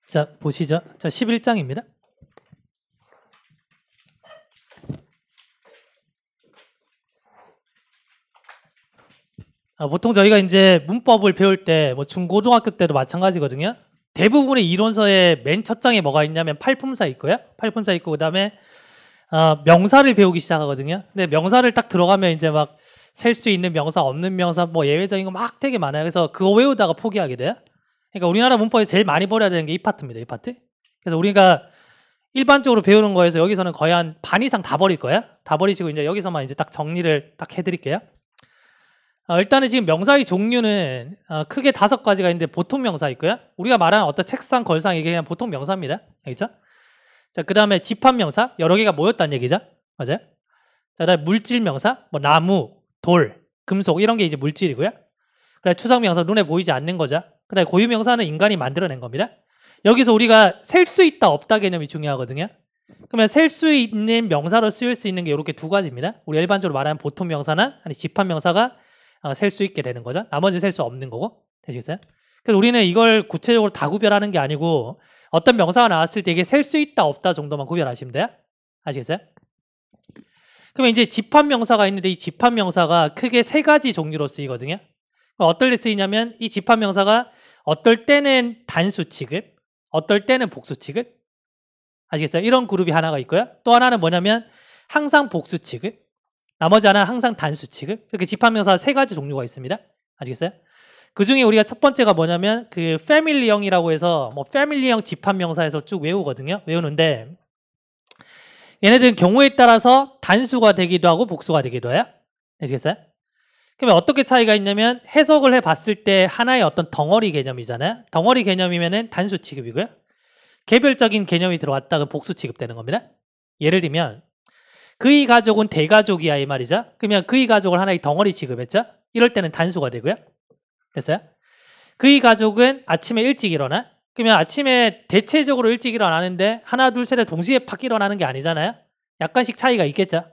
자, 보시죠. 자, 11장입니다. 보통 저희가 이제 문법을 배울 때 뭐 중고등학교 때도 마찬가지거든요. 대부분의 이론서의 맨 첫 장에 뭐가 있냐면 팔품사 있고요. 팔품사 있고 그다음에 명사를 배우기 시작하거든요. 근데 명사를 딱 들어가면 이제 막 셀 수 있는 명사, 없는 명사, 뭐 예외적인 거 막 되게 많아요. 그래서 그거 외우다가 포기하게 돼요. 그러니까 우리나라 문법에 제일 많이 버려야 되는 게 이 파트입니다. 이 파트. 그래서 우리가 일반적으로 배우는 거에서 여기서는 거의 한 반 이상 다 버릴 거예요. 다 버리시고 이제 여기서만 이제 딱 정리를 딱 해드릴게요. 일단은 지금 명사의 종류는 크게 5가지가 있는데 보통 명사 있고요. 우리가 말하는 어떤 책상, 걸상 이게 그냥 보통 명사입니다. 알겠죠? 자, 그 다음에 집합명사 여러 개가 모였다는 얘기죠. 맞아요? 자, 그다음에 물질명사 뭐 나무, 돌, 금속 이런 게 이제 물질이고요. 그다음에 추상명사 눈에 보이지 않는 거죠. 그다음에 고유명사는 인간이 만들어낸 겁니다. 여기서 우리가 셀 수 있다 없다 개념이 중요하거든요. 그러면 셀 수 있는 명사로 쓰일 수 있는 게 이렇게 2가지입니다. 우리 일반적으로 말하는 보통 명사나 아니 집합명사가 셀 수 있게 되는 거죠. 나머지는 셀 수 없는 거고. 되시겠어요? 그래서 우리는 이걸 구체적으로 다 구별하는 게 아니고 어떤 명사가 나왔을 때 이게 셀 수 있다 없다 정도만 구별하시면 돼요. 아시겠어요? 그러면 이제 집합명사가 있는데 이 집합명사가 크게 3가지 종류로 쓰이거든요. 어떨 때 쓰이냐면 이 집합명사가 어떨 때는 단수 취급, 어떨 때는 복수 취급. 아시겠어요? 이런 그룹이 하나가 있고요. 또 하나는 뭐냐면 항상 복수 취급, 나머지 하나는 항상 단수 취급. 이렇게 집합명사 3가지 종류가 있습니다. 아시겠어요? 그 중에 우리가 첫 번째가 뭐냐면 그 패밀리형이라고 해서 뭐 패밀리형 집합명사에서 쭉 외우거든요. 외우는데 얘네들은 경우에 따라서 단수가 되기도 하고 복수가 되기도 해요. 아시겠어요? 그러면 어떻게 차이가 있냐면 해석을 해봤을 때 하나의 어떤 덩어리 개념이잖아요. 덩어리 개념이면은 단수 취급이고요. 개별적인 개념이 들어왔다 그럼 복수 취급되는 겁니다. 예를 들면 그의 가족은 대가족이야 이 말이죠. 그러면 그의 가족을 하나의 덩어리 취급했죠. 이럴 때는 단수가 되고요. 됐어요? 그의 가족은 아침에 일찍 일어나. 그러면 아침에 대체적으로 일찍 일어나는데 하나 둘 셋에 동시에 팍 일어나는 게 아니잖아요. 약간씩 차이가 있겠죠.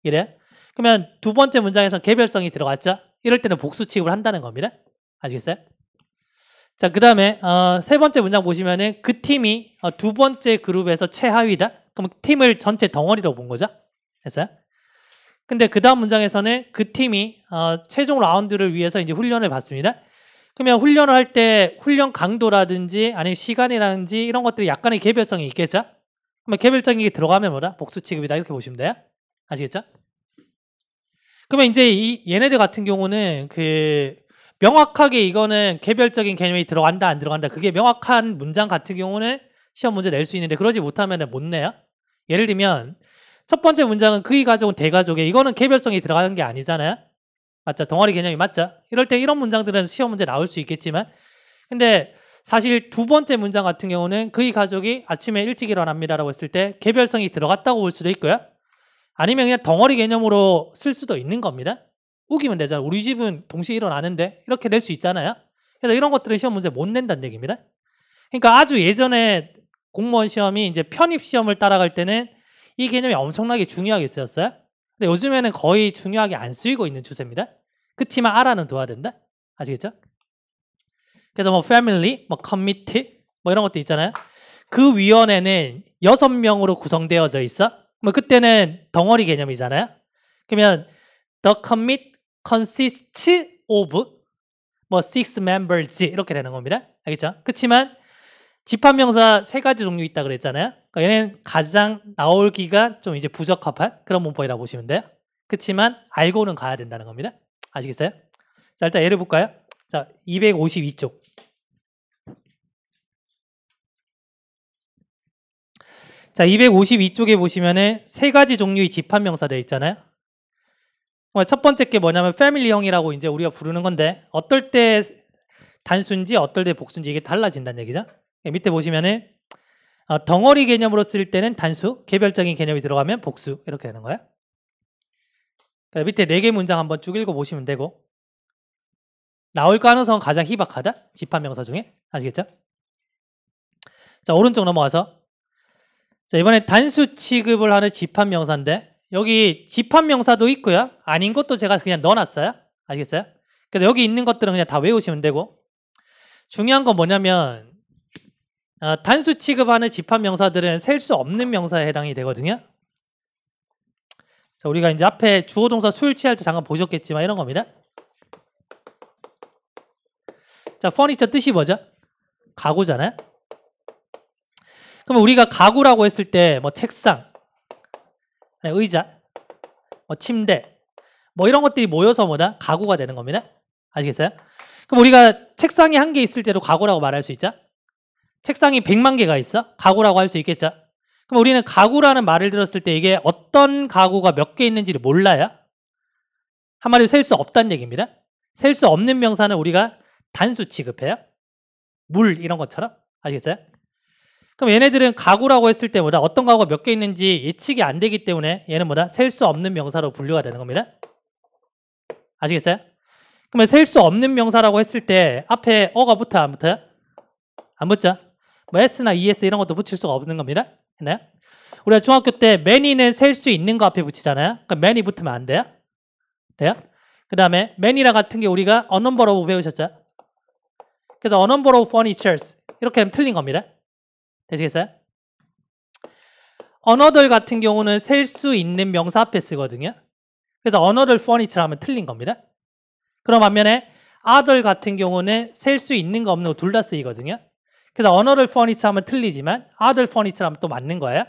이래. 그러면 2번째 문장에서 개별성이 들어갔죠. 이럴 때는 복수 취급을 한다는 겁니다. 아시겠어요? 자, 그 다음에 3번째 문장 보시면은 그 팀이 2번째 그룹에서 최하위다. 그럼 팀을 전체 덩어리로 본 거죠. 됐어요? 근데 그 다음 문장에서는 그 팀이 최종 라운드를 위해서 이제 훈련을 받습니다. 그러면 훈련을 할 때 훈련 강도라든지 아니면 시간이라든지 이런 것들이 약간의 개별성이 있겠죠? 그러면 개별적인 게 들어가면 뭐다? 복수 취급이다 이렇게 보시면 돼요. 아시겠죠? 그러면 이제 얘네들 같은 경우는 그 명확하게 이거는 개별적인 개념이 들어간다 안 들어간다 그게 명확한 문장 같은 경우는 시험 문제 낼 수 있는데 그러지 못하면 못 내요. 예를 들면 첫 번째 문장은 그의 가족은 대가족에 이거는 개별성이 들어가는 게 아니잖아요. 맞죠? 덩어리 개념이 맞죠? 이럴 때 이런 문장들은 시험 문제 나올 수 있겠지만 근데 사실 2번째 문장 같은 경우는 그의 가족이 아침에 일찍 일어납니다라고 했을 때 개별성이 들어갔다고 볼 수도 있고요. 아니면 그냥 덩어리 개념으로 쓸 수도 있는 겁니다. 우기면 되잖아요. 우리 집은 동시에 일어나는데 이렇게 낼 수 있잖아요. 그래서 이런 것들은 시험 문제 못 낸다는 얘기입니다. 그러니까 아주 예전에 공무원 시험이 이제 편입 시험을 따라갈 때는 이 개념이 엄청나게 중요하게 쓰였어요. 근데 요즘에는 거의 중요하게 안 쓰이고 있는 추세입니다. 그치만 알아는 둬야 된다. 아시겠죠? 그래서 뭐 family, 뭐 committee 뭐 이런 것도 있잖아요. 그 위원회는 6명으로 구성되어져 있어. 뭐 그때는 덩어리 개념이잖아요. 그러면 the commit consists of 뭐 6 members 이렇게 되는 겁니다. 알겠죠? 그렇지만 집합명사 3가지 종류 있다 그랬잖아요. 그러니까 얘는 가장 나올기가 좀 이제 부적합한 그런 문법이라고 보시면 돼요. 그렇지만 알고는 가야 된다는 겁니다. 아시겠어요? 자, 일단 예를 볼까요? 자, 252쪽. 자, 252쪽에 보시면은 3가지 종류의 집합명사 되어 있잖아요. 첫 번째 게 뭐냐면 패밀리형이라고 이제 우리가 부르는 건데 어떨 때 단수인지 어떨 때 복수인지 이게 달라진다는 얘기죠. 밑에 보시면은 덩어리 개념으로 쓸 때는 단수, 개별적인 개념이 들어가면 복수 이렇게 되는 거예요. 밑에 4개 문장 한번 쭉 읽어보시면 되고 나올 가능성은 가장 희박하다. 집합명사 중에. 아시겠죠? 자, 오른쪽 넘어가서 자, 이번에 단수 취급을 하는 집합명사인데 여기 집합명사도 있고요. 아닌 것도 제가 그냥 넣어놨어요. 아시겠어요? 그래서 여기 있는 것들은 그냥 다 외우시면 되고 중요한 건 뭐냐면 단수 취급하는 집합명사들은 셀 수 없는 명사에 해당이 되거든요. 그래서 우리가 이제 앞에 주어 동사 수일치할 때 잠깐 보셨겠지만 이런 겁니다. 자, furniture 뜻이 뭐죠? 가구잖아요. 그럼 우리가 가구라고 했을 때 뭐 책상, 의자, 뭐 침대, 뭐 이런 것들이 모여서 뭐다? 가구가 되는 겁니다. 아시겠어요? 그럼 우리가 책상이 한 개 있을 때도 가구라고 말할 수 있죠? 책상이 100만 개가 있어? 가구라고 할 수 있겠죠? 그럼 우리는 가구라는 말을 들었을 때 이게 어떤 가구가 몇 개 있는지를 몰라요? 한마디로 셀 수 없다는 얘기입니다. 셀 수 없는 명사는 우리가 단수 취급해요. 물 이런 것처럼. 아시겠어요? 그럼 얘네들은 가구라고 했을 때 뭐다? 어떤 가구가 몇 개 있는지 예측이 안 되기 때문에 얘는 뭐다? 셀 수 없는 명사로 분류가 되는 겁니다. 아시겠어요? 그러면 셀 수 없는 명사라고 했을 때 앞에 어가 붙어요? 안 붙어요? 안 붙죠? 뭐 s나 es 이런 것도 붙일 수가 없는 겁니다. 했나요? 우리가 중학교 때 many는 셀 수 있는 거 앞에 붙이잖아요. 그럼 many 붙으면 안 돼요? 돼요? 그 다음에 many랑 같은 게 우리가 a number of 배우셨죠? 그래서 a number of furnitures 이렇게 하면 틀린 겁니다. 되시겠어요? another 같은 경우는 셀 수 있는 명사 앞에 쓰거든요. 그래서 another furniture 하면 틀린 겁니다. 그럼 반면에 other 같은 경우는 셀 수 있는 거 없는 거 둘 다 쓰이거든요. 그래서 another furniture 하면 틀리지만 other furniture 하면 또 맞는 거예요.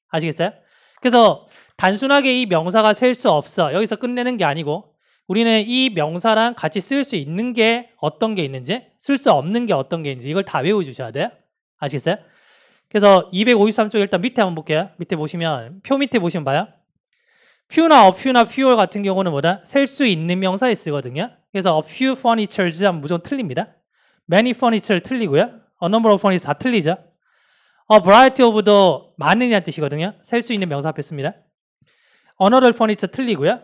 아시겠어요? 그래서 단순하게 이 명사가 셀 수 없어 여기서 끝내는 게 아니고 우리는 이 명사랑 같이 쓸 수 있는 게 어떤 게 있는지 쓸 수 없는 게 어떤 게 있는지 이걸 다 외워주셔야 돼요. 아시겠어요? 그래서 253쪽 일단 밑에 한번 볼게요. 밑에 보시면 표 밑에 보시면 봐요. few나 a few나 fewer 같은 경우는 뭐다? 셀 수 있는 명사에 쓰거든요. 그래서 a few furnitures 하면 무조건 틀립니다. many furniture 틀리고요. a number of furniture 다 틀리죠. a variety of도 많은이라는 뜻이거든요. 셀 수 있는 명사 앞에 씁니다. another furniture 틀리고요.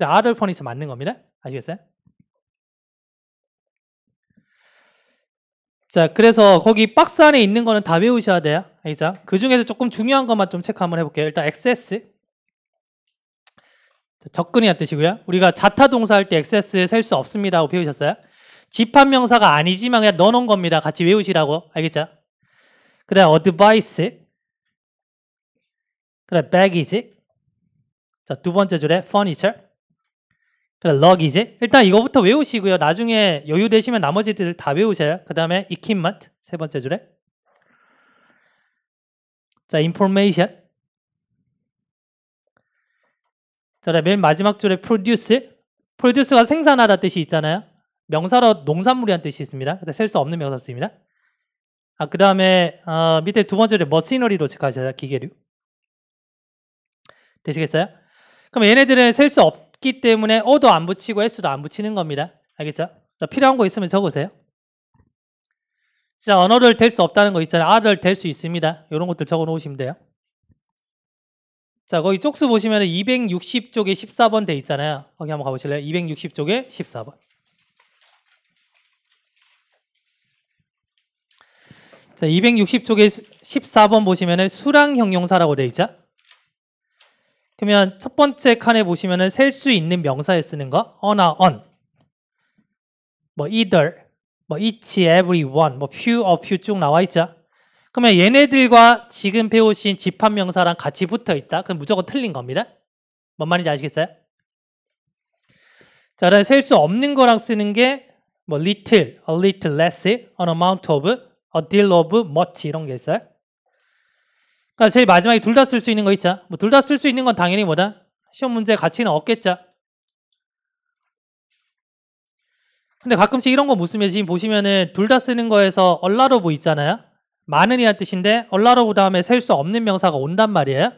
other furniture 맞는 겁니다. 아시겠어요? 자, 그래서 거기 박스 안에 있는 거는 다 외우셔야 돼요. 알겠죠? 그 중에서 조금 중요한 것만 좀 체크 한번 해볼게요. 일단 access. 접근이란 뜻이고요. 우리가 자타 동사 할 때 access 셀 수 없습니다 하고 배우셨어요? 집합명사가 아니지만 그냥 넣어놓은 겁니다. 같이 외우시라고. 알겠죠? 그 다음 advice. 그 다음 baggage. 자, 두 번째 줄에 furniture. 그 다음 luggage. 일단 이거부터 외우시고요. 나중에 여유 되시면 나머지들 다 외우셔요. 그 다음에 equipment. 세 번째 줄에. 자, information. 자, 맨 마지막 줄에 produce. produce가 생산하다 뜻이 있잖아요. 명사로 농산물이란 뜻이 있습니다. 근데 셀 수 없는 명사 씁니다. 그 다음에 밑에 두 번째 줄에 machinery로 체크하셔야 기계류. 되시겠어요? 그럼 얘네들은 셀 수 없기 때문에 어도 안 붙이고 s도 안 붙이는 겁니다. 알겠죠? 자, 필요한 거 있으면 적으세요. 자, 언어를 될 수 없다는 거 있잖아요. other 될 수 있습니다. 이런 것들 적어 놓으시면 돼요. 자, 거기 쪽수 보시면 260쪽에 14번 돼 있잖아요. 거기 한번 가보실래요? 260쪽에 14번. 자, 260쪽에 14번 보시면은 수량 형용사라고 돼 있죠? 그러면 첫 번째 칸에 보시면은 셀 수 있는 명사에 쓰는 거, on나 on, 뭐 either, 뭐 each, everyone, 뭐 few, a few 쭉 나와 있죠? 그러면 얘네들과 지금 배우신 집합명사랑 같이 붙어 있다. 그럼 무조건 틀린 겁니다. 뭔 말인지 아시겠어요? 자, 그다음에 셀 수 없는 거랑 쓰는 게 뭐 little, a little less, an amount of, a deal of, much 이런 게 있어요. 그러니까 제일 마지막에 둘 다 쓸 수 있는 거 있죠? 뭐 둘 다 쓸 수 있는 건 당연히 뭐다? 시험 문제 가치는 없겠죠? 근데 가끔씩 이런 거 묻으면 지금 보시면은 둘 다 쓰는 거에서 a lot of 있잖아요? 많은이라는 뜻인데 a lot of 다음에 셀 수 없는 명사가 온단 말이에요.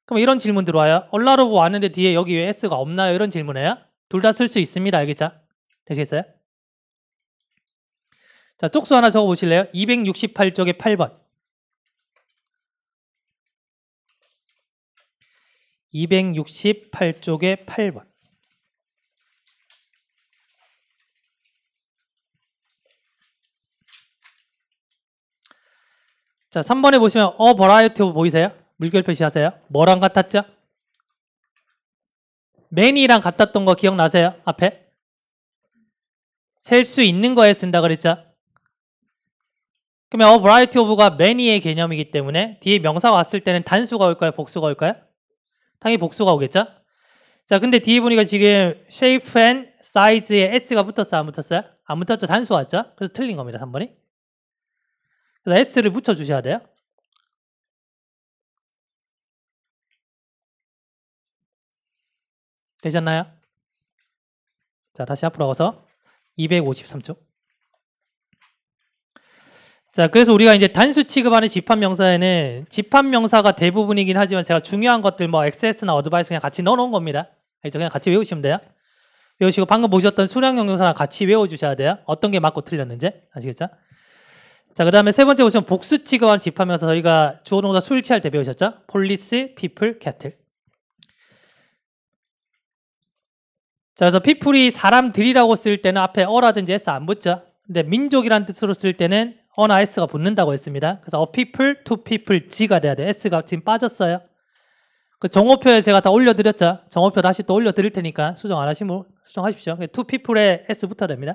그럼 이런 질문 들어와요. a lot of 왔는데 뒤에 여기 왜 s가 없나요? 이런 질문이에요. 둘 다 쓸 수 있습니다. 알겠죠? 되시겠어요? 자, 쪽수 하나 적어보실래요? 268쪽에 8번. 268쪽에 8번. 자, 3번에 보시면 a variety of 보이세요? 물결 표시하세요. 뭐랑 같았죠? many랑 같았던 거 기억나세요? 앞에? 셀 수 있는 거에 쓴다 그랬죠? 그러면 a variety of가 many의 개념이기 때문에 뒤에 명사가 왔을 때는 단수가 올까요? 복수가 올까요? 당연히 복수가 오겠죠? 자, 근데 뒤에 보니까 지금 shape and size에 s가 붙었어요? 안 붙었어요? 안 붙었죠? 단수 왔죠? 그래서 틀린 겁니다, 3번이. 그래서 s를 붙여주셔야 돼요. 되셨나요? 자, 다시 앞으로 가서 253쪽. 자, 그래서 우리가 이제 단수 취급하는 집합명사에는 집합명사가 대부분이긴 하지만 제가 중요한 것들 뭐 access나 advice 그냥 같이 넣어놓은 겁니다. 알죠? 그냥 같이 외우시면 돼요. 외우시고 방금 보셨던 수량형 명사랑 같이 외워주셔야 돼요. 어떤 게 맞고 틀렸는지. 아시겠죠? 자, 그 다음에 세 번째 보시면 복수 취급하는 집합명사 저희가 주어동사 수일치할 때 배우셨죠? police, people, cattle. 자, 그래서 people이 사람들이라고 쓸 때는 앞에 어라든지 s 안 붙죠? 근데 민족이라는 뜻으로 쓸 때는 어나 s가 붙는다고 했습니다. 그래서 a people, to people, g가 돼야 돼. s가 지금 빠졌어요. 그 정오표에 제가 다 올려드렸죠. 정오표 다시 또 올려드릴 테니까 수정 안 하시면 수정하십시오. to people에 s 붙어야 됩니다.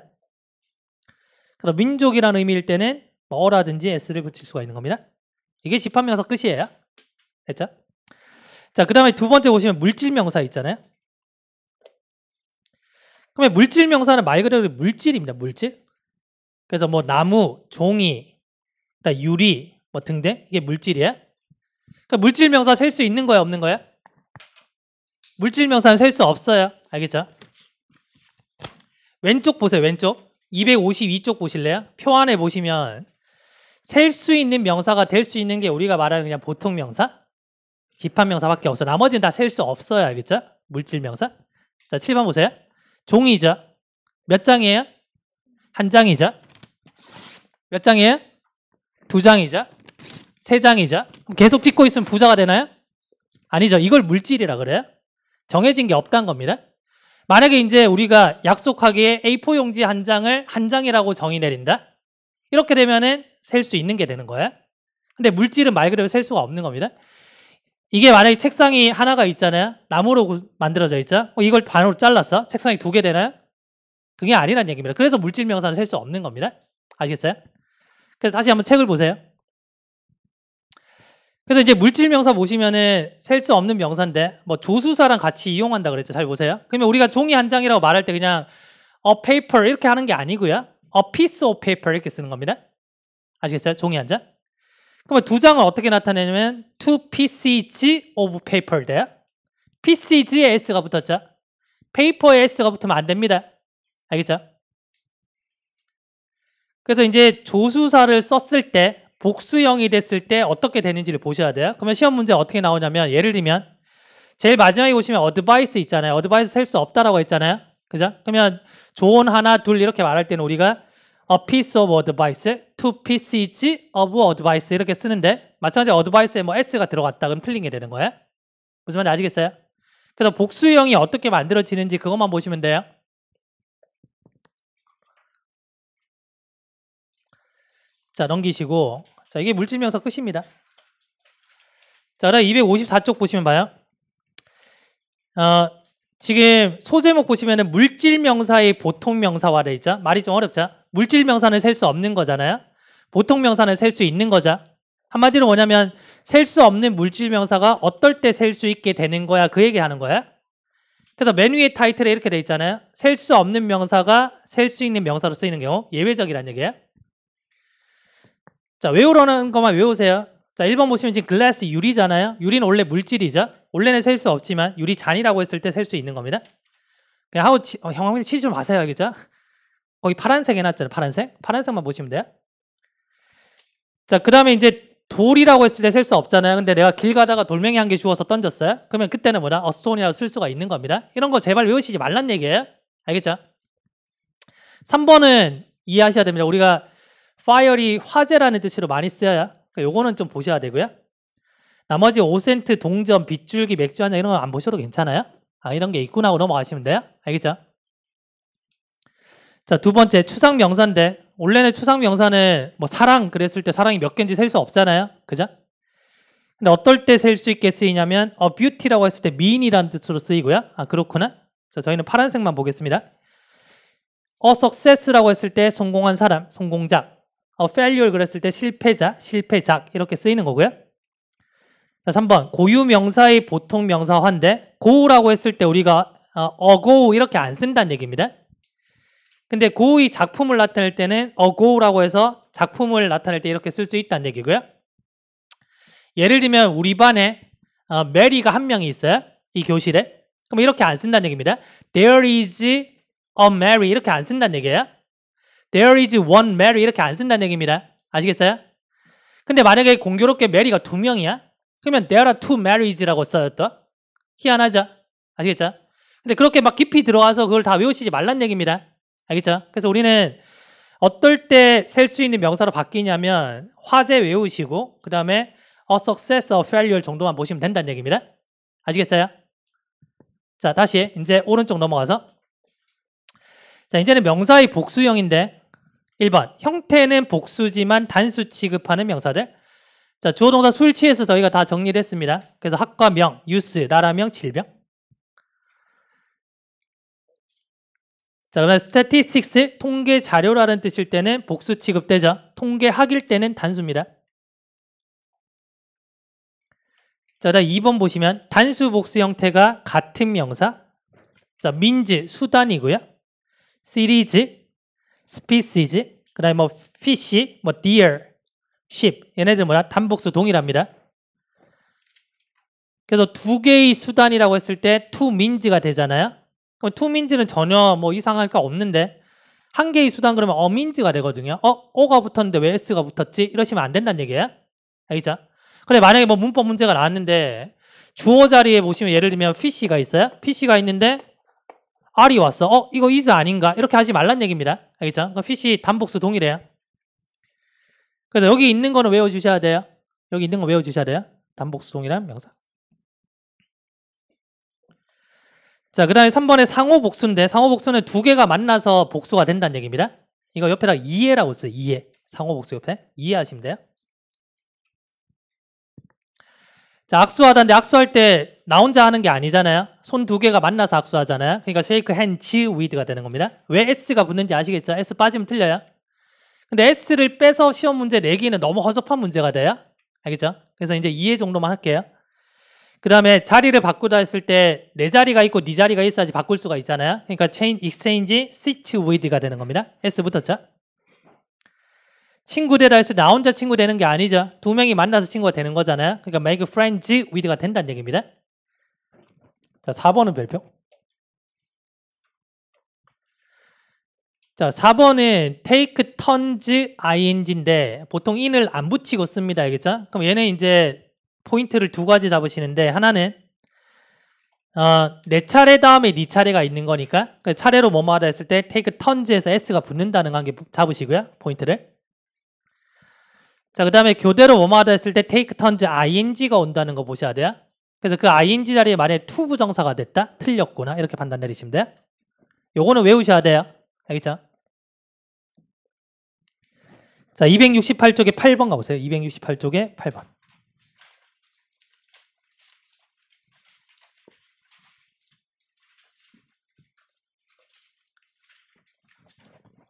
그럼 민족이라는 의미일 때는 뭐 어라든지 s를 붙일 수가 있는 겁니다. 이게 집합명사 끝이에요. 됐죠? 자, 그 다음에 두 번째 보시면 물질명사 있잖아요. 그러면 물질명사는 말 그대로 물질입니다. 물질. 그래서 뭐 나무, 종이, 유리 뭐 등등 이게 물질이에요. 그러니까 물질명사 셀 수 있는 거예요? 없는 거예요? 물질명사는 셀 수 없어요. 알겠죠? 왼쪽 보세요. 왼쪽 252쪽 보실래요? 표 안에 보시면 셀 수 있는 명사가 될 수 있는 게 우리가 말하는 그냥 보통명사, 집합명사밖에 없어. 나머지는 다 셀 수 없어요. 알겠죠? 물질명사. 자, 7번 보세요. 종이죠. 몇 장이에요? 한 장이죠. 몇 장이에요? 두 장이죠. 세 장이죠. 계속 찍고 있으면 부자가 되나요? 아니죠. 이걸 물질이라 그래요. 정해진 게 없다는 겁니다. 만약에 이제 우리가 약속하기에 A4 용지 한 장을 한 장이라고 정의 내린다. 이렇게 되면은 셀 수 있는 게 되는 거예요. 근데 물질은 말 그대로 셀 수가 없는 겁니다. 이게 만약에 책상이 하나가 있잖아요. 나무로 만들어져 있죠. 이걸 반으로 잘랐어. 책상이 두 개 되나요? 그게 아니란 얘기입니다. 그래서 물질명사는 셀 수 없는 겁니다. 아시겠어요? 그래서 다시 한번 책을 보세요. 그래서 이제 물질명사 보시면은 셀 수 없는 명사인데 뭐 조수사랑 같이 이용한다 그랬죠. 잘 보세요. 그러면 우리가 종이 한 장이라고 말할 때 그냥 a paper 이렇게 하는 게 아니고요. a piece of paper 이렇게 쓰는 겁니다. 아시겠어요? 종이 한 장. 그러면 두 장을 어떻게 나타내냐면 two pieces of paper 돼요. pieces에 s가 붙었죠. paper에 s가 붙으면 안 됩니다. 알겠죠? 그래서 이제 조수사를 썼을 때 복수형이 됐을 때 어떻게 되는지를 보셔야 돼요. 그러면 시험 문제 어떻게 나오냐면 예를 들면 제일 마지막에 보시면 어드바이스 있잖아요. 어드바이스 셀 수 없다라고 했잖아요. 그죠? 그러면 조언 하나 둘 이렇게 말할 때는 우리가 a piece of advice, two pieces of advice 이렇게 쓰는데 마찬가지로 advice에 뭐 s가 들어갔다 그럼 틀린 게 되는 거예요. 무슨 말인지 아시겠어요? 그래서 복수형이 어떻게 만들어지는지 그것만 보시면 돼요. 자, 넘기시고 자, 이게 물질명사 끝입니다. 자, 그다음 254쪽 보시면 봐요. 지금 소제목 보시면은 물질명사의 보통명사화돼 있죠. 말이 좀 어렵죠. 물질명사는 셀 수 없는 거잖아요. 보통명사는 셀 수 있는 거죠. 한마디로 뭐냐면 셀 수 없는 물질명사가 어떨 때 셀 수 있게 되는 거야. 그 얘기하는 거야. 그래서 맨 위에 타이틀에 이렇게 돼 있잖아요. 셀 수 없는 명사가 셀 수 있는 명사로 쓰이는 경우 예외적이라는 얘기예요. 자, 외우라는 것만 외우세요. 자, 1번 보시면 지금 글라스 유리잖아요. 유리는 원래 물질이죠. 원래는 셀 수 없지만 유리 잔이라고 했을 때 셀 수 있는 겁니다. 그냥 하고 형 치지 좀 마세요. 알겠죠? 거기 파란색 해놨잖아요. 파란색. 파란색만 보시면 돼요. 자, 그 다음에 이제 돌이라고 했을 때 셀 수 없잖아요. 근데 내가 길 가다가 돌멩이 한 개 주워서 던졌어요. 그러면 그때는 뭐다? a stone이라고 쓸 수가 있는 겁니다. 이런 거 제발 외우시지 말란 얘기예요. 알겠죠? 3번은 이해하셔야 됩니다. 우리가 fire이 화재라는 뜻으로 많이 쓰여요. 요거는 좀 보셔야 되고요. 나머지 5센트, 동전, 빗줄기, 맥주 한잔 이런 거 안 보셔도 괜찮아요. 이런 게 있구나 하고 넘어가시면 돼요. 알겠죠? 자, 두 번째 추상명사인데 원래는 추상명사는 뭐 사랑 그랬을 때 사랑이 몇 개인지 셀 수 없잖아요. 그죠? 근데 어떨 때 셀 수 있게 쓰이냐면 beauty라고 했을 때 미인이라는 뜻으로 쓰이고요. 그렇구나. 자, 저희는 파란색만 보겠습니다. success라고 했을 때 성공한 사람, 성공자. failure 그랬을 때 실패자, 실패작 이렇게 쓰이는 거고요. 자, 3번 고유 명사의 보통 명사화인데 go라고 했을 때 우리가 go 이렇게 안 쓴다는 얘기입니다. 근데 go의 작품을 나타낼 때는 go라고 해서 작품을 나타낼 때 이렇게 쓸 수 있다는 얘기고요. 예를 들면 우리 반에 메리가 한 명이 있어요. 이 교실에. 그럼 이렇게 안 쓴다는 얘기입니다. There is a Mary 이렇게 안 쓴다는 얘기예요. There is one Mary 이렇게 안 쓴다는 얘기입니다. 아시겠어요? 근데 만약에 공교롭게 메리가 2명이야? 그러면 there are two Marys라고 써요 또. 희한하죠? 아시겠죠? 근데 그렇게 막 깊이 들어가서 그걸 다 외우시지 말란 얘기입니다. 알겠죠? 그래서 우리는 어떨 때 셀 수 있는 명사로 바뀌냐면 화제 외우시고 그 다음에 a success, a failure 정도만 보시면 된다는 얘기입니다. 아시겠어요? 자, 다시 이제 오른쪽 넘어가서 자, 이제는 명사의 복수형인데 1번 형태는 복수지만 단수 취급하는 명사들. 자, 주어 동사 수일치에서 저희가 다 정리를 했습니다. 그래서 학과 명, 유스, 나라명, 질병. 자, 그러면 statistics, 통계 자료라는 뜻일 때는 복수 취급되죠. 통계학일 때는 단수입니다. 자, 다음 2번 보시면 단수 복수 형태가 같은 명사. 자, means, 수단이고요. series, species, 그 다음에 뭐 fish, 뭐 deer, sheep 얘네들 뭐야? 단복수 동일합니다. 그래서 두 개의 수단이라고 했을 때 to means가 되잖아요. 그럼 to means는 전혀 뭐 이상할 거 없는데 한 개의 수단 그러면 a means가 되거든요. o가 붙었는데 왜 s가 붙었지? 이러시면 안 된다는 얘기예요. 알겠죠? 근데 만약에 뭐 문법 문제가 나왔는데 주어 자리에 보시면 예를 들면 fish가 있어요. fish가 있는데 R이 왔어. 이거 is 아닌가? 이렇게 하지 말란 얘기입니다. 알겠죠? 그럼 fish 단복수 동일해요. 그래서 여기 있는 거는 외워주셔야 돼요. 여기 있는 거 외워주셔야 돼요. 단복수 동일한 명사. 자, 그 다음에 3번에 상호복수인데 상호복수는 두 개가 만나서 복수가 된다는 얘기입니다. 이거 옆에다 이해라고 써요. 이해. 상호복수 옆에. 이해하시면 돼요. 자, 악수하다는데 악수할 때 나 혼자 하는 게 아니잖아요. 손 두 개가 만나서 악수하잖아요. 그러니까 shake hands with가 되는 겁니다. 왜 s가 붙는지 아시겠죠? s 빠지면 틀려요. 근데 s를 빼서 시험 문제 내기는 너무 허접한 문제가 돼요. 알겠죠? 그래서 이제 이해 정도만 할게요. 그 다음에 자리를 바꾸다 했을 때 내 자리가 있고 네 자리가 있어야지 바꿀 수가 있잖아요. 그러니까 exchange sit with가 되는 겁니다. s 붙었죠? 친구 되다 했을 때 나 혼자 친구 되는 게 아니죠. 두 명이 만나서 친구가 되는 거잖아요. 그러니까 make friends with가 된다는 얘기입니다. 자, 4번은 별표. 자, 4번은 take turns ing인데 보통 in을 안 붙이고 씁니다. 알겠죠? 그럼 얘는 이제 포인트를 두 가지 잡으시는데 하나는 내 차례 다음에 네 차례가 있는 거니까 그 차례로 뭐뭐 하다 했을 때 take turns에서 s가 붙는다는 관계 잡으시고요. 포인트를. 자, 그 다음에 교대로 뭐뭐 하다 했을 때 take turns ing가 온다는 거 보셔야 돼요. 그래서 그 ing 자리에 만약에 to 부정사가 됐다? 틀렸구나. 이렇게 판단 내리시면 돼요. 요거는 외우셔야 돼요. 알겠죠? 자, 268쪽에 8번 가보세요. 268쪽에 8번.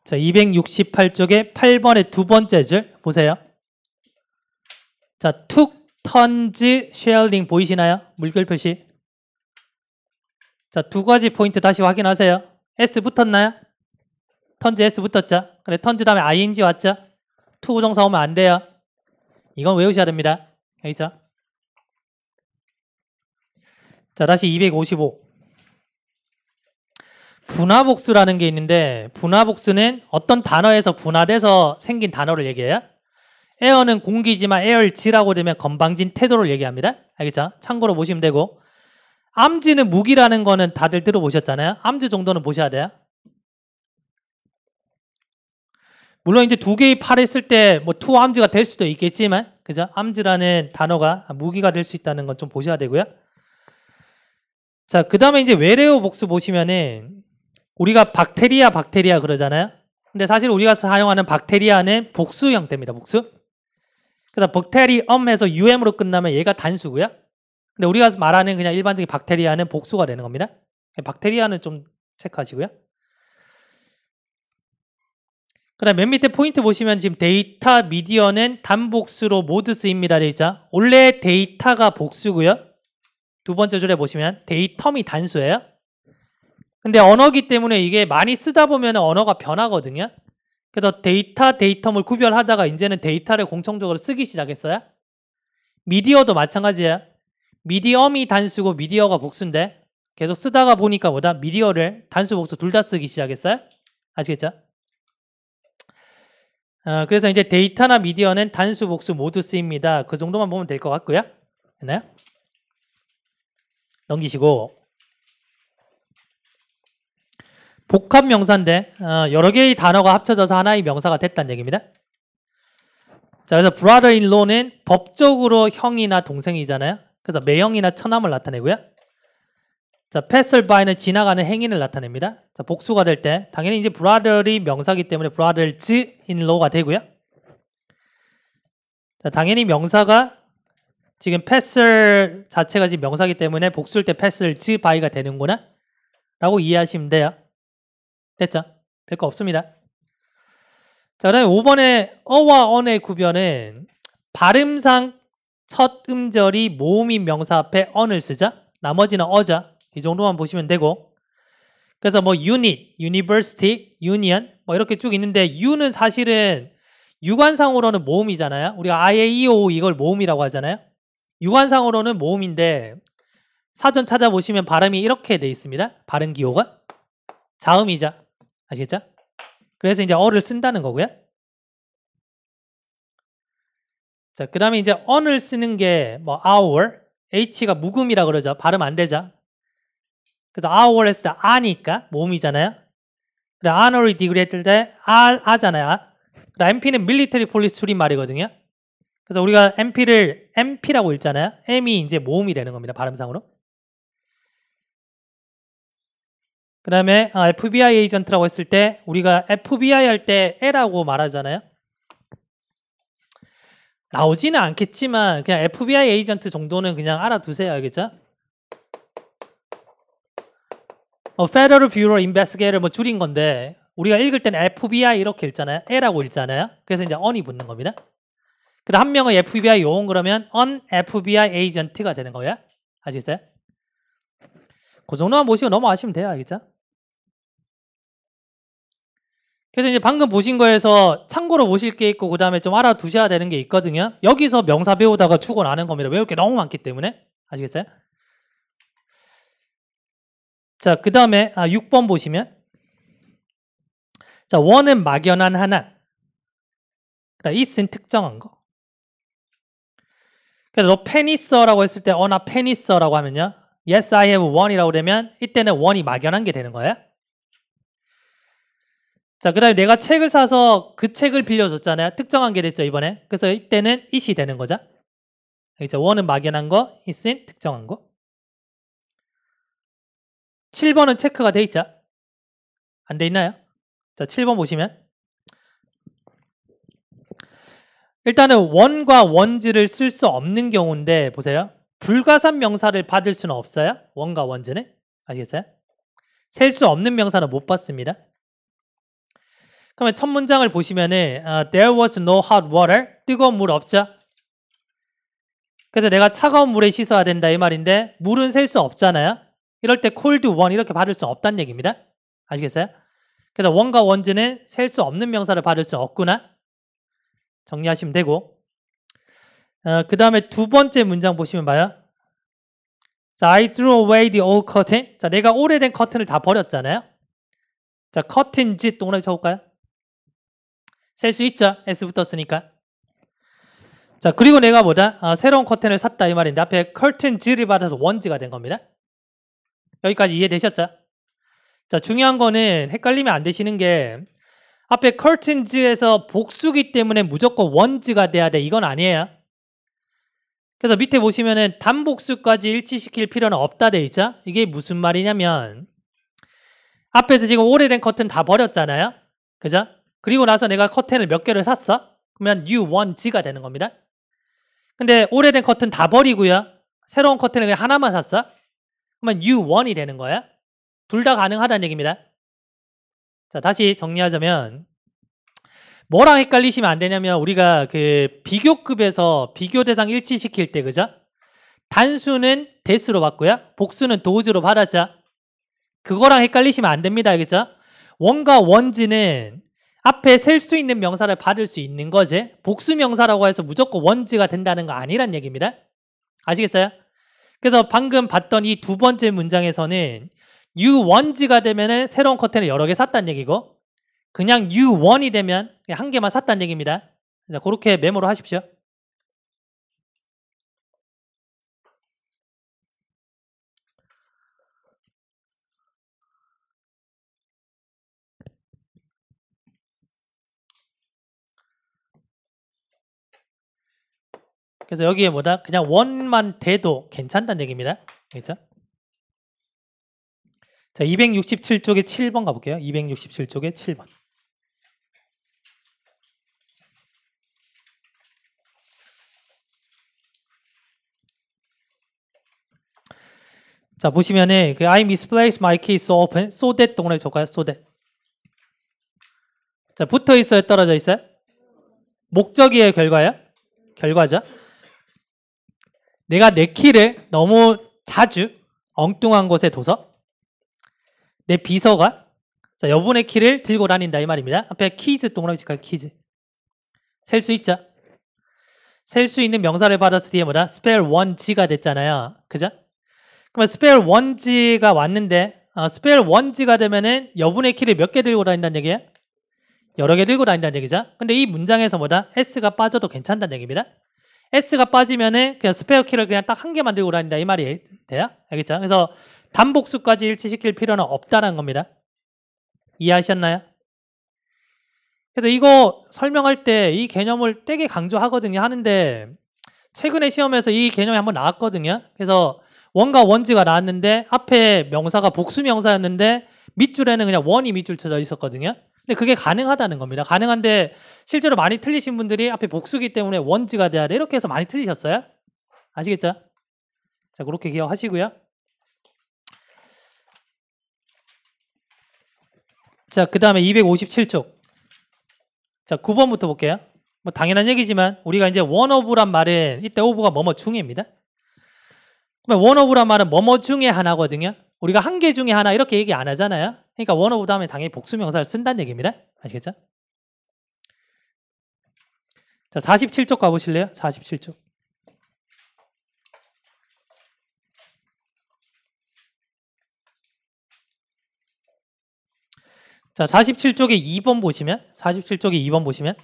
자, 268쪽에 8번의 두 번째 줄 보세요. 자, took turns sharing 보이시나요? 물결 표시. 자, 두 가지 포인트 다시 확인하세요. S 붙었나요? turns S 붙었죠? 그래, turns 다음에 ing 왔죠? to 부정사 오면 안 돼요. 이건 외우셔야 됩니다. 알겠죠? 자, 다시 255. 분화복수라는 게 있는데 분화복수는 어떤 단어에서 분화돼서 생긴 단어를 얘기해요. 에어는 공기지만 에어지라고 되면 건방진 태도를 얘기합니다. 알겠죠? 참고로 보시면 되고 암지는 무기라는 거는 다들 들어보셨잖아요. 암지 정도는 보셔야 돼요. 물론 이제 두 개의 팔 했을 때 뭐 투 암지가 될 수도 있겠지만 그죠? 암지라는 단어가 무기가 될 수 있다는 건 좀 보셔야 되고요. 자, 그 다음에 이제 외래어 복수 보시면은 우리가 박테리아 그러잖아요. 근데 사실 우리가 사용하는 박테리아는 복수 형태입니다. 복수. 그래서 박테리엄해서 um으로 끝나면 얘가 단수고요. 근데 우리가 말하는 그냥 일반적인 박테리아는 복수가 되는 겁니다. 박테리아는 좀 체크하시고요. 그다음 맨 밑에 포인트 보시면 지금 데이터 미디어는 단복수로 모두 쓰입니다. 되어 있죠. 원래 데이터가 복수고요. 두 번째 줄에 보시면 데이텀이 단수예요. 근데 언어기 때문에 이게 많이 쓰다 보면 언어가 변하거든요. 그래서 데이터, 데이텀을 구별하다가 이제는 데이터를 공통적으로 쓰기 시작했어요. 미디어도 마찬가지예요. 미디엄이 단수고 미디어가 복수인데 계속 쓰다가 보니까 뭐다? 미디어를 단수, 복수 둘 다 쓰기 시작했어요. 아시겠죠? 그래서 이제 데이터나 미디어는 단수, 복수 모두 쓰입니다. 그 정도만 보면 될 것 같고요. 됐나요? 넘기시고 복합 명사인데 여러 개의 단어가 합쳐져서 하나의 명사가 됐다는 얘기입니다. 자, 그래서 brother-in-law는 법적으로 형이나 동생이잖아요. 그래서 매형이나 처남을 나타내고요. 자, passerby는 지나가는 행인을 나타냅니다. 자, 복수가 될 때 당연히 이제 brother이 명사기 때문에 brothers-in-law가 되고요. 자, 당연히 명사가 지금 passer 자체가 지금 명사기 때문에 복수일 때 passers-by가 되는구나 라고 이해하시면 돼요. 됐죠? 별거 없습니다. 자, 그 다음에 5번에 어와 언의 구별은 발음상 첫 음절이 모음인 명사 앞에 언을 쓰죠. 나머지는 어죠. 이 정도만 보시면 되고, 그래서 뭐 unit, university, union 뭐 이렇게 쭉 있는데 U는 사실은 유관상으로는 모음이잖아요. 우리가 IAEO 이걸 모음이라고 하잖아요. 유관상으로는 모음인데 사전 찾아보시면 발음이 이렇게 돼 있습니다. 발음 기호가 자음이죠. 아시겠죠? 그래서 이제 어를 쓴다는 거고요. 자, 그 다음에 이제 on을 쓰는 게 뭐 our, h가 묵음이라 그러죠. 발음 안 되죠. 그래서 our 했을 때 아니까 모음이잖아요. 그래, honorary degree 했을 때 아잖아요. 그래, MP는 military police 줄임말이거든요. 그래서 우리가 MP를 MP라고 읽잖아요. M이 이제 모음이 되는 겁니다. 발음상으로. 그 다음에 FBI 에이전트라고 했을 때 우리가 FBI 할 때 L라고 말하잖아요. 나오지는 않겠지만 그냥 FBI 에이전트 정도는 그냥 알아두세요. 알겠죠? Federal Bureau Investigator 뭐 줄인 건데 우리가 읽을 때는 FBI 이렇게 읽잖아요. L라고 읽잖아요. 그래서 이제 on이 붙는 겁니다. 그다음 한 명은 FBI 요원 그러면 on FBI agent가 되는 거예요. 아시겠어요? 그 정도만 보시고 넘어가시면 돼요. 알겠죠? 그래서 이제 방금 보신 거에서 참고로 보실 게 있고 그 다음에 좀 알아두셔야 되는 게 있거든요. 여기서 명사 배우다가 죽어나는 겁니다. 외울 게 너무 많기 때문에. 아시겠어요? 자, 그 다음에 6번 보시면 자, 원은 막연한 하나, it은 특정한 거. 그래서 너 펜 있어라고 했을 때 나 펜 있어라고 하면요. Yes, I have one이라고 되면 이때는 one이 막연한 게 되는 거예요. 자, 그 다음에 내가 책을 사서 그 책을 빌려줬잖아요. 특정한 게 됐죠, 이번에. 그래서 이때는 it이 되는 거죠. 알겠죠? one은 막연한 거, it은 특정한 거. 7번은 체크가 돼 있죠? 안 돼 있나요? 자, 7번 보시면 일단은 원과 원즈를 쓸 수 없는 경우인데 보세요. 불가산 명사를 받을 수는 없어요. 원과 원즈는. 아시겠어요? 셀 수 없는 명사는 못 받습니다. 그러면 첫 문장을 보시면은 There was no hot water. 뜨거운 물 없죠? 그래서 내가 차가운 물에 씻어야 된다 이 말인데 물은 셀 수 없잖아요. 이럴 때 cold one 이렇게 받을 수 없다는 얘기입니다. 아시겠어요? 그래서 원과 원즈는 셀 수 없는 명사를 받을 수 없구나. 정리하시면 되고 그 다음에 두 번째 문장 보시면 봐요. 자, I threw away the old curtain. 자, 내가 오래된 커튼을 다 버렸잖아요. 자, curtain지 동그라미 쳐볼까요? 셀 수 있죠? S 붙었으니까. 자, 그리고 내가 뭐다? 새로운 커튼을 샀다 이 말인데 앞에 curtains를 받아서 원즈가 된 겁니다. 여기까지 이해되셨죠? 자, 중요한 거는 헷갈리면 안 되시는 게 앞에 curtains에서 복수기 때문에 무조건 원즈가 돼야 돼. 이건 아니에요. 그래서 밑에 보시면은 단복수까지 일치시킬 필요는 없다 돼 있죠? 이게 무슨 말이냐면 앞에서 지금 오래된 커튼 다 버렸잖아요. 그죠? 그리고 나서 내가 커튼을 몇 개를 샀어? 그러면 new one가 되는 겁니다. 근데 오래된 커튼 다 버리고요. 새로운 커튼을 그냥 하나만 샀어? 그러면 new one이 되는 거야. 둘 다 가능하다는 얘기입니다. 자, 다시 정리하자면 뭐랑 헷갈리시면 안 되냐면 우리가 그 비교급에서 비교 대상 일치시킬 때 그죠? 단수는 대수로 받고요. 복수는 도즈로 받았죠. 그거랑 헷갈리시면 안 됩니다. 알겠죠? 원과 원지는 앞에 셀 수 있는 명사를 받을 수 있는 거지. 복수 명사라고 해서 무조건 원지가 된다는 거 아니란 얘기입니다. 아시겠어요? 그래서 방금 봤던 이 두 번째 문장에서는 U1지가 되면은 새로운 커튼을 여러 개 샀다는 얘기고 그냥 U1이 되면 그냥 한 개만 샀다는 얘기입니다. 자, 그렇게 메모를 하십시오. 그래서 여기에 뭐다? 그냥 원만 돼도 괜찮다는 얘기입니다. 알겠죠? 자, 267쪽에 7번 가볼게요. 267쪽에 7번. 자, 보시면은 그 I misplaced my key so often. so that 동그라미 줬까요? so that. 자, 붙어 있어요? 떨어져 있어요? 목적이에요? 결과예요? 결과죠. 내가 내 키를 너무 자주 엉뚱한 곳에 둬서 내 비서가 자, 여분의 키를 들고 다닌다 이 말입니다. 앞에 키즈 동그라미 칠까요? 키즈. 셀 수 있죠? 셀 수 있는 명사를 받아서 뒤에 뭐다? spell 1G가 됐잖아요. 그죠? 그러면 spell 1G가 왔는데 spell 1G가 되면은 여분의 키를 몇 개 들고 다닌다는 얘기예요? 여러 개 들고 다닌다는 얘기죠. 근데 이 문장에서 뭐다? S가 빠져도 괜찮다는 얘기입니다. S가 빠지면은 그냥 스페어 키를 그냥 딱 한 개만 들고 다닌다 이 말이 돼요? 알겠죠? 그래서 단복수까지 일치시킬 필요는 없다는 겁니다. 이해하셨나요? 그래서 이거 설명할 때 이 개념을 되게 강조하거든요. 하는데 최근에 시험에서 이 개념이 한번 나왔거든요. 그래서 원과 원지가 나왔는데 앞에 명사가 복수 명사였는데 밑줄에는 그냥 원이 밑줄 쳐져 있었거든요. 근데 그게 가능하다는 겁니다. 가능한데 실제로 많이 틀리신 분들이 앞에 복수기 때문에 원지가 돼야 돼. 이렇게 해서 많이 틀리셨어요. 아시겠죠? 자, 그렇게 기억하시고요. 자, 그 다음에 257쪽. 자, 9번부터 볼게요. 뭐 당연한 얘기지만 우리가 이제 one of란 말은 이때 of가 뭐뭐 중에입니다. 그러면 one of란 말은 뭐뭐 중에 하나거든요. 우리가 한 개 중에 하나 이렇게 얘기 안 하잖아요. 그러니까 one of 다음에 당연히 복수명사를 쓴다는 얘기입니다. 아시겠죠? 자, 47쪽 가보실래요? 47쪽. 자, 47쪽에 2번 보시면 47쪽에 2번 보시면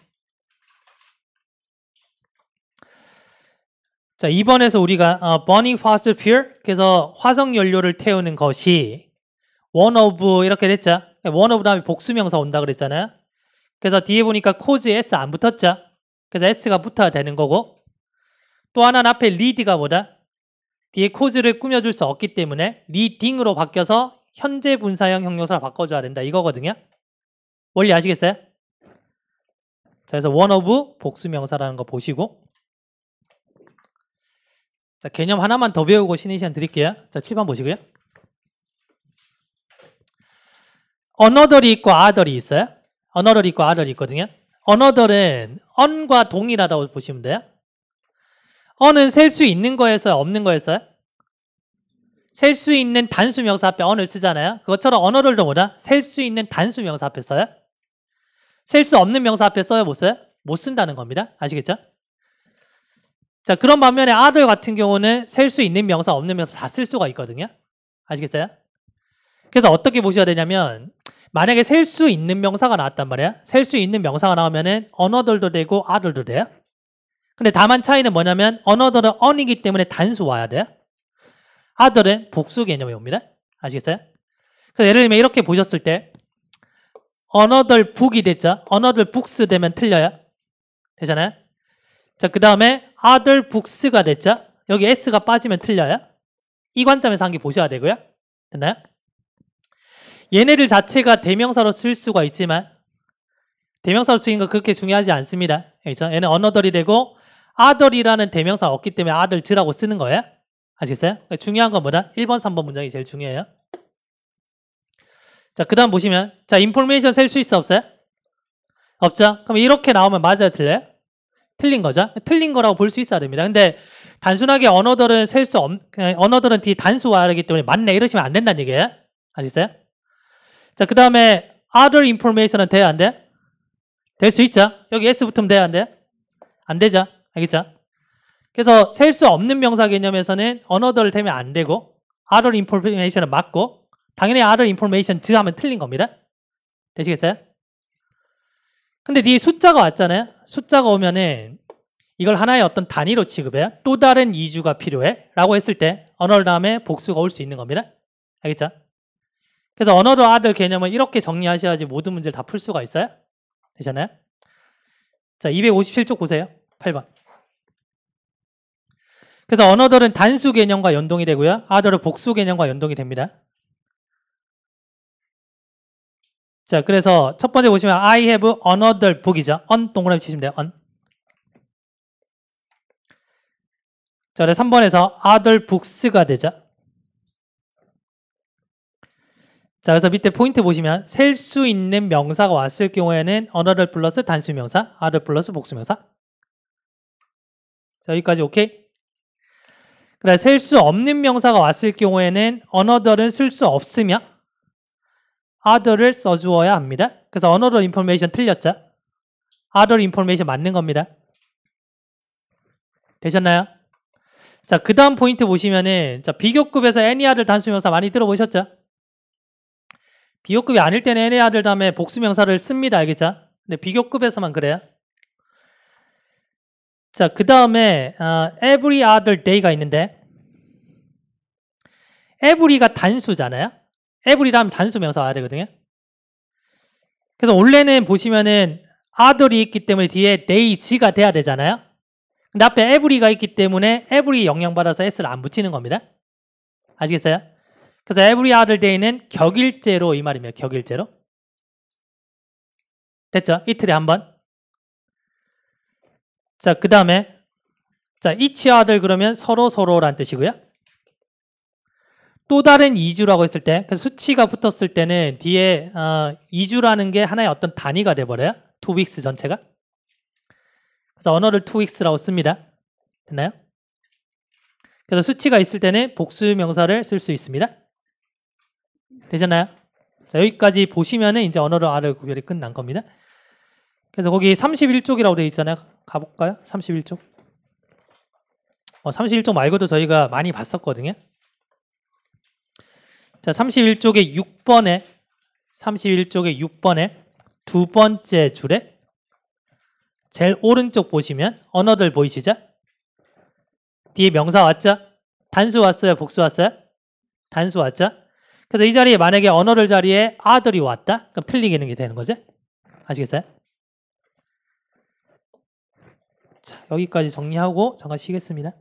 자, 2번에서 우리가 burning fossil fuel 그래서 화석 연료를 태우는 것이 one of 이렇게 됐죠. one of 다음에 복수명사 온다 그랬잖아요. 그래서 뒤에 보니까 cause s 안 붙었죠. 그래서 s가 붙어야 되는 거고 또 하나는 앞에 lead가 뭐다? 뒤에 cause를 꾸며줄 수 없기 때문에 leading으로 바뀌어서 현재 분사형 형용사로 바꿔줘야 된다 이거거든요. 원리 아시겠어요? 자, 그래서 one of 복수명사라는 거 보시고 자, 개념 하나만 더 배우고 쉬는 시간 드릴게요. 자, 7번 보시고요. another이 있고 other이 있어요. another이 있고 other이 있거든요. another은 on과 동일하다고 보시면 돼요. on은 셀 수 있는 거였어요? 없는 거였어요? 셀 수 있는 단수 명사 앞에 on을 쓰잖아요. 그것처럼 another도 뭐다? 셀 수 있는 단수 명사 앞에 써요? 셀 수 없는 명사 앞에 써요? 못 써요? 못 쓴다는 겁니다. 아시겠죠? 자, 그런 반면에 other 같은 경우는 셀 수 있는 명사, 없는 명사 다 쓸 수가 있거든요. 아시겠어요? 그래서 어떻게 보셔야 되냐면 만약에 셀 수 있는 명사가 나왔단 말이야. 셀 수 있는 명사가 나오면은 another도 되고 other도 돼요. 근데 다만 차이는 뭐냐면 another는 on이기 때문에 단수 와야 돼요. other는 복수 개념이 옵니다. 아시겠어요? 그래서 예를 들면 이렇게 보셨을 때 another book이 됐죠. another books 되면 틀려요. 되잖아요? 자, 그 다음에 other books가 됐죠. 여기 s가 빠지면 틀려요. 이 관점에서 한 개 보셔야 되고요. 됐나요? 얘네들 자체가 대명사로 쓸 수가 있지만 대명사로 쓰인 거 그렇게 중요하지 않습니다. 그렇죠? 얘는 another이 되고 other이라는 대명사가 없기 때문에 others라고 쓰는 거예요. 아시겠어요? 그러니까 중요한 건 뭐다? 1번, 3번 문장이 제일 중요해요. 자, 그 다음 보시면 자, information 셀 수 있어 없어요? 없죠? 그럼 이렇게 나오면 맞아요, 틀려요? 틀린 거죠? 틀린 거라고 볼 수 있어야 됩니다. 근데 단순하게 언어들은 언어들은 뒤 단수가 하기 때문에 맞네 이러시면 안 된다는 얘기예요. 아시겠어요? 자, 그 다음에 other information은 돼야 안 돼? 될 수 있죠? 여기 s 붙으면 돼야 안 돼? 안 되죠? 알겠죠? 그래서 셀 수 없는 명사 개념에서는 언어들을 대면 안 되고 other information은 맞고 당연히 other information 하면 틀린 겁니다. 되시겠어요? 근데 뒤에 숫자가 왔잖아요. 숫자가 오면은 이걸 하나의 어떤 단위로 취급해요. 또 다른 이주가 필요해 라고 했을 때 언어를 다음에 복수가 올 수 있는 겁니다. 알겠죠? 그래서 언어도 other 개념을 이렇게 정리하셔야지 모든 문제를 다 풀 수가 있어요. 되셨나요? 자, 257쪽 보세요. 8번. 그래서 언어들은 단수 개념과 연동이 되고요. other은 복수 개념과 연동이 됩니다. 자, 그래서 첫 번째 보시면 I have another book이죠. on 동그라미 치시면 돼요. on. 자, 그래서 3번에서 other books가 되죠. 자, 그래서 밑에 포인트 보시면 셀 수 있는 명사가 왔을 경우에는 another 플러스 단수 명사, other 플러스 복수 명사. 자, 여기까지 오케이? 그래, 셀 수 없는 명사가 왔을 경우에는 another는 쓸 수 없으며 other를 써주어야 합니다. 그래서 another information 틀렸죠? other information 맞는 겁니다. 되셨나요? 자, 그 다음 포인트 보시면은 자, 비교급에서 any other 단수명사 많이 들어보셨죠? 비교급이 아닐 때는 any other 다음에 복수명사를 씁니다. 알겠죠? 근데 비교급에서만 그래요. 자, 그 다음에 every other day가 있는데 every가 단수잖아요. every 다음 단수명사 와야 되거든요. 그래서 원래는 보시면은 other이 있기 때문에 뒤에 days가 돼야 되잖아요. 근데 앞에 every가 있기 때문에 every 영향받아서 s를 안 붙이는 겁니다. 아시겠어요? 그래서 every other day는 격일제로 이 말입니다. 격일제로. 됐죠? 이틀에 한 번. 자, 그 다음에 자, each other 그러면 서로라는 뜻이고요. 또 다른 이주라고 했을 때 그래서 수치가 붙었을 때는 뒤에 이주라는 게 하나의 어떤 단위가 돼버려요. 2weeks 전체가. 그래서 언어를 2weeks라고 씁니다. 됐나요? 그래서 수치가 있을 때는 복수 명사를 쓸 수 있습니다. 되셨나요? 자, 여기까지 보시면은 이제 언어로 R의 구별이 끝난 겁니다. 그래서 거기 31쪽이라고 되어 있잖아요. 가볼까요? 31쪽. 31쪽 말고도 저희가 많이 봤었거든요. 자, 31쪽의 6번에 두 번째 줄에 제일 오른쪽 보시면 언어들 보이시죠? 뒤에 명사 왔죠? 단수 왔어요? 복수 왔어요? 단수 왔죠? 그래서 이 자리에 만약에 언어를 자리에 other이 왔다? 그럼 틀리게 되는 거죠? 아시겠어요? 자, 여기까지 정리하고 잠깐 쉬겠습니다.